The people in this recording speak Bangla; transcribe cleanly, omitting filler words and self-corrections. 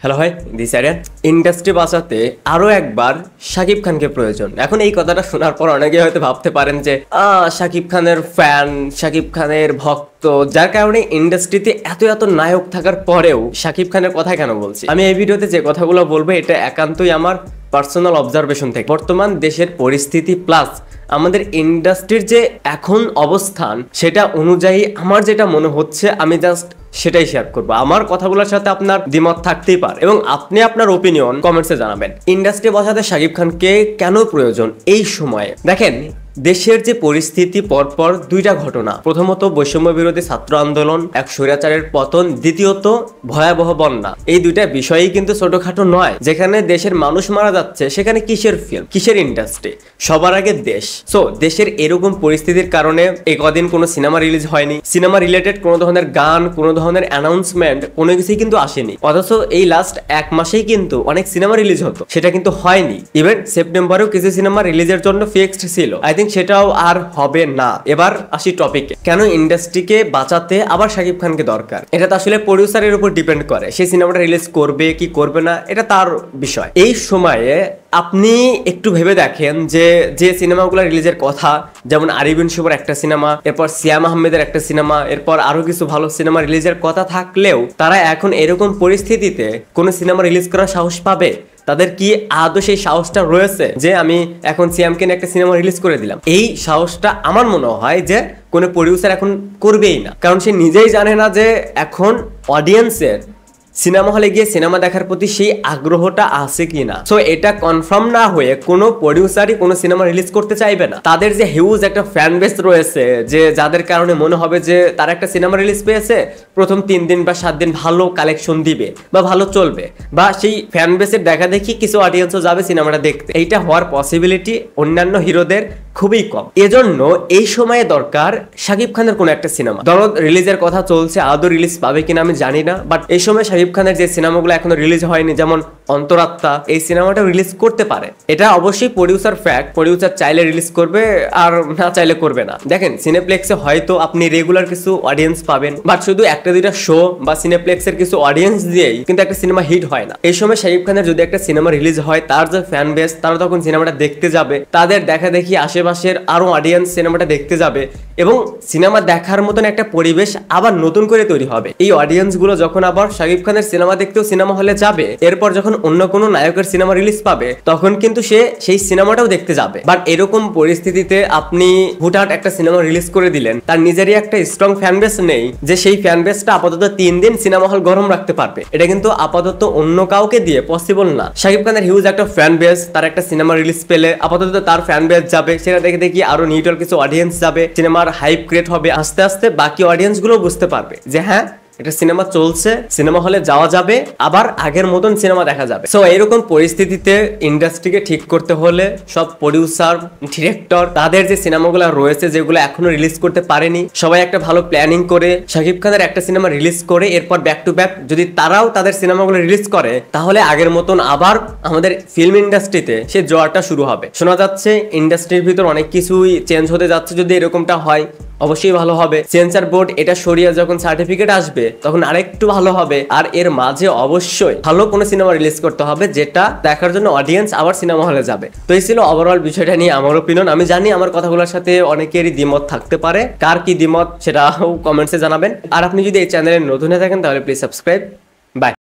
হ্যালো ভাই, দিস আরিয়ান। ইন্ডাস্ট্রি বাঁচাতে আরো একবার শাকিব খানকে প্রয়োজন। এখন এই কথাটা শোনার পর অনেকে হয়তো ভাবতে পারেন যে শাকিব খানের ফ্যান, শাকিব খানের ভক্ত, যার কারণে ইন্ডাস্ট্রিতে এত এত নায়ক থাকার পরেও শাকিব খানের কথা কেন বলছি। আমি এই ভিডিওতে যে কথাগুলো বলবো এটা একান্তই আমার পার্সোনাল অবজারভেশন থেকে। বর্তমান দেশের পরিস্থিতি প্লাস আমাদের ইন্ডাস্ট্রির যে এখন অবস্থান সেটা অনুযায়ী আমার যেটা মনে হচ্ছে আমি জাস্ট সেটাই শেয়ার করবো। আমার কথাগুলোর সাথে আপনার দ্বিমত থাকতেই পারে এবং আপনি আপনার ওপিনিয়ন কমেন্টসে জানাবেন। ইন্ডাস্ট্রি বাঁচাতে শাকিব খানকে কেন প্রয়োজন এই সময়ে? দেখেন, দেশের যে পরিস্থিতি, পরপর দুইটা ঘটনা। প্রথমত বৈষম্য বিরোধী ছাত্র আন্দোলন, এক স্বৈরাচারের পতন, দ্বিতীয়ত ভয়াবহ বন্যা। এই দুইটা বিষয়ই কিন্তু ছোটখাটো নয়। যেখানে দেশের মানুষ মারা যাচ্ছে সেখানে কিসের ফিল্ম, কিসের ইন্ডাস্ট্রি? সবার আগে দেশ। সো দেশের এরকম পরিস্থিতির কারণে এই কদিন কোনো সিনেমা রিলিজ হয়নি। সিনেমা রিলেটেড কোনো ধরনের গান, কোনো ধরনের অ্যানাউন্সমেন্ট কোনো কিছুই কিন্তু আসেনি। অথচ এই লাস্ট এক মাসেই কিন্তু অনেক সিনেমা রিলিজ হতো, সেটা কিন্তু হয়নি। ইভেন সেপ্টেম্বরেও কিছু সিনেমা রিলিজের জন্য ফিক্সড ছিল, আই থিঙ্ক সেটাও আর হবে না। এবার আসি টপিকে। কেন ইন্ডাস্ট্রিকে বাঁচাতে আবার শাকিব খানকে দরকার? এটা তো আসলে প্রডিউসারের উপর ডিপেন্ড করে, সেই সিনেমাটা রিলিজ করবে কি করবে না, এটা তার বিষয়। এই সময়ে আপনি একটু ভেবে দেখেন যে যে সিনেমাগুলো রিলিজের কথা, যেমন আরিবিন শুভর একটা সিনেমা, এরপর সিয়াম আহমেদের একটা সিনেমা, এরপর আরো কিছু ভালো সিনেমা রিলিজের কথা থাকলেও তারা এখন এরকম পরিস্থিতিতে কোন সিনেমা রিলিজ করার সাহস পাবে? তাদের কি আদৌ সেই সাহসটা রয়েছে যে আমি এখন সিয়ামকে নিয়ে একটা সিনেমা রিলিজ করে দিলাম? এই সাহসটা আমার মনে হয় যে কোনো প্রডিউসার এখন করবেই না, কারণ সে নিজেই জানে না যে এখন অডিয়েন্সের সিনেমা হলে গিয়ে সিনেমা দেখার প্রতি সেই আগ্রহটা আছে কিনা। সো এটা কনফার্ম না হয়ে কোনো প্রডিউসারই কোনো সিনেমা রিলিজ করতে চাইবে না। তাদের যে হিউজ একটা ফ্যান বেস রয়েছে, যে যাদের কারণে মনে হবে যে তারা একটা সিনেমা রিলিজ পেয়েছে, প্রথম 3 দিন বা 7 দিন ভালো কালেকশন দিবে বা ভালো চলবে, বা সেই ফ্যান বেসের দেখা দেখি কিছু অডিয়েন্সও যাবে সিনেমাটা দেখতে। এইটা হওয়ার পসিবিলিটি অন্যান্য হিরোদের খুবই কম। এজন্য এই সময়ে দরকার শাকিব খানের কোনো একটা সিনেমা। দরদ রিলিজের কথা চলছে, আদৌ রিলিজ পাবে কিনা আমি জানি না, বাট এই সময় শাকিব খানের যে সিনেমাগুলো এখনো রিলিজ হয়নি, যেমন অন্তরাত্মা, এই সিনেমাটা রিলিজ করতে পারে। এটা অবশ্যই প্রডিউসার ফ্যাক্ট, প্রডিউসার চাইলে রিলিজ করবে আর না চাইলে করবে না। দেখেন, সিনেপ্লেক্সে হয়তো আপনি রেগুলার কিছু অডিয়েন্স পাবেন, বাট শুধু একটা দুইটা শো বা সিনেপ্লেক্সের কিছু অডিয়েন্স দিয়েই কিন্তু একটা সিনেমা হিট হয় না। এই সময় শাকিব খানের যদি একটা সিনেমা রিলিজ হয়, তার যে ফ্যান বেস তারা তখন সিনেমাটা দেখতে যাবে, তাদের দেখা দেখি আশেপাশের আরো অডিয়েন্স সিনেমাটা দেখতে যাবে এবং সিনেমা দেখার মতন একটা পরিবেশ আবার নতুন করে তৈরি হবে। এই অডিয়েন্স গুলো যখন আবার শাকিব খানের সিনেমা দেখতেও সিনেমা হলে যাবে, এরপর যখন অন্য কোনো নায়কের সিনেমা রিলিজ পাবে তখন কিন্তু সে সেই সিনেমাটাও দেখতে যাবে। বাট এরকম পরিস্থিতিতে আপনি হুটহাট একটা সিনেমা রিলিজ করে দিলেন, তার নিজেরই একটা স্ট্রং ফ্যান বেস নেই যে সেই ফ্যান বেসটা আপাতত 3 দিন সিনেমা হল গরম রাখতে পারবে। এটা কিন্তু আপাতত অন্য কাউকে দিয়ে পসিবল না। শাকিব খানের হিউজ একটা ফ্যান বেস, তার একটা সিনেমা রিলিজ পেলে আপাতত তার ফ্যান বেস যাবে, সেটা দেখে দেখি আরো নিউট্রাল কিছু অডিয়েন্স যাবে, সিনেমার হাইপ ক্রিয়েট হবে। আস্তে আস্তে বাকি অডিয়েন্স গুলো বুঝতে পারবে যে হ্যাঁ, এটা সিনেমা চলছে, সিনেমা হলে যাওয়া যাবে, আবার আগের মতন সিনেমা দেখা যাবে। সো এরকম পরিস্থিতিতে ইন্ডাস্ট্রিকে ঠিক করতে হলে সব প্রডিউসার, ডিরেক্টর, তাদের যে সিনেমাগুলো রয়েছে যেগুলো এখনো রিলিজ করতে পারেনি, সবাই একটা ভালো প্ল্যানিং করে শাকিব খানের একটা সিনেমা রিলিজ করে এরপর ব্যাক টু ব্যাক যদি তারাও তাদের সিনেমাগুলো রিলিজ করে, তাহলে আগের মতন আবার আমাদের ফিল্ম ইন্ডাস্ট্রিতে সে জোয়ারটা শুরু হবে। শোনা যাচ্ছে ইন্ডাস্ট্রির ভিতর অনেক কিছুই চেঞ্জ হতে যাচ্ছে। যদি এরকমটা হয় অবশ্যই ভালো হবে। সেন্সর বোর্ড এটা সরিয়ে যখন সার্টিফিকেট আসবে তখন আরেকটু ভালো হবে। আর এর মাঝে অবশ্যই ভালো কোনো সিনেমা রিলিজ করতে হবে যেটা দেখার জন্য অডিয়েন্স আবার সিনেমা হলে যাবে। তো এই ছিল ওভারঅল বিষয়টা নিয়ে আমার ওপিনিয়ন। আমি জানি আমার কথাগুলোর সাথে অনেকেরই দ্বিমত থাকতে পারে, কার কি দ্বিমত সেটাও কমেন্টসে জানাবেন। আর আপনি যদি এই চ্যানেলে নতুন হয়ে থাকেন তাহলে প্লিজ সাবস্ক্রাইব। বাই।